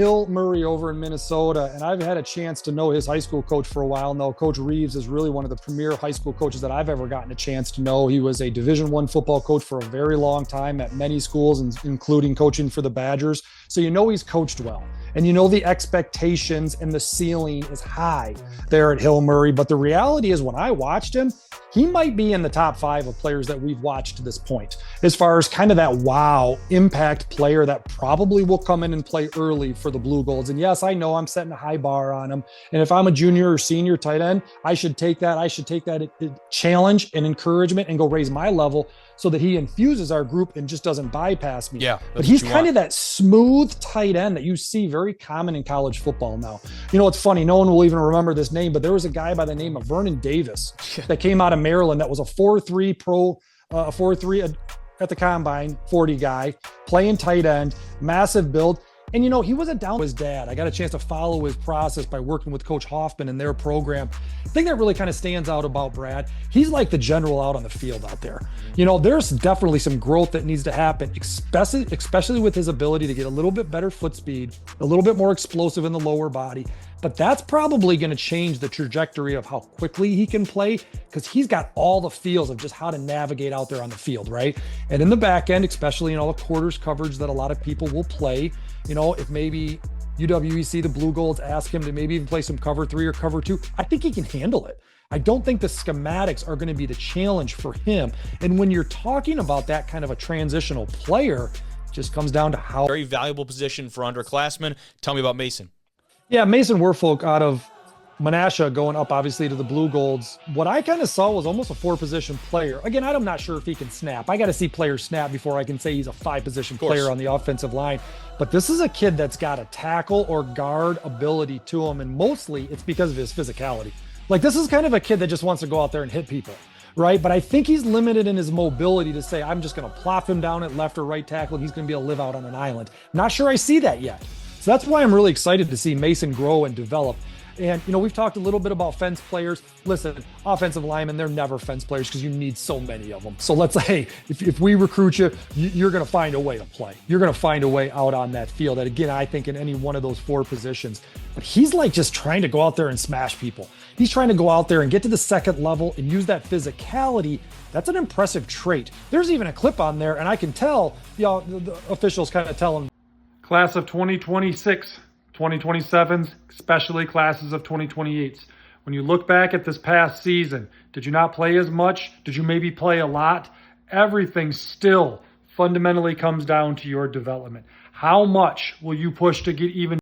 Hill Murray over in Minnesota, and I've had a chance to know his high school coach for a while now. Coach Reeves is really one of the premier high school coaches that I've ever gotten a chance to know. He was a Division I football coach for a very long time at many schools, including coaching for the Badgers. So you know he's coached well. And you know the expectations and the ceiling is high there at Hill Murray. But the reality is when I watched him, he might be in the top 5 of players that we've watched to this point, as far as kind of that wow impact player that probably will come in and play early for the Blue Golds. And yes, I know I'm setting a high bar on him. And if I'm a junior or senior tight end, I should take that challenge and encouragement and go raise my level so that he infuses our group and just doesn't bypass me. Yeah, but he's kind of that smooth tight end that you see very common in college football now. You know, it's funny, no one will even remember this name, but there was a guy by the name of Vernon Davis that came out of Maryland that was a 4.3 pro, 4.3 at the combine, 40 guy, playing tight end, massive build. And, you know, he wasn't down with his dad. I got a chance to follow his process by working with Coach Hoffman and their program. The thing that really kind of stands out about Brad, he's like the general out on the field out there. You know, there's definitely some growth that needs to happen, especially with his ability to get a little bit better foot speed, a little bit more explosive in the lower body. But that's probably going to change the trajectory of how quickly he can play, because he's got all the feels of just how to navigate out there on the field, right? And in the back end, especially in all the quarters coverage that a lot of people will play, you know, if maybe UWEC, the Blue Golds, ask him to maybe even play some cover 3 or cover 2, I think he can handle it. I don't think the schematics are going to be the challenge for him. And when you're talking about that kind of a transitional player, it just comes down to how very valuable position for underclassmen. Tell me about Mason. Yeah, Mason Werfolk out of Menasha going up, obviously, to the Blue Golds. What I kind of saw was almost a 4-position player. Again, I'm not sure if he can snap. I got to see players snap before I can say he's a 5-position player on the offensive line. But this is a kid that's got a tackle or guard ability to him, and mostly it's because of his physicality. Like, this is kind of a kid that just wants to go out there and hit people, right? But I think he's limited in his mobility to say, I'm just going to plop him down at left or right tackle, and he's going to be able to live out on an island. Not sure I see that yet. So that's why I'm really excited to see Mason grow and develop. And, you know, we've talked a little bit about fence players. Listen, offensive linemen, they're never fence players because you need so many of them. So let's say if we recruit you, you're going to find a way to play. You're going to find a way out on that field. And again, I think in any one of those 4 positions. But he's like just trying to go out there and smash people. He's trying to go out there and get to the second level and use that physicality. That's an impressive trait. There's even a clip on there, and I can tell, you know, the officials kind of tell him, class of 2026, 2027s, especially classes of 2028s. When you look back at this past season, did you not play as much? Did you maybe play a lot? Everything still fundamentally comes down to your development. How much will you push to get even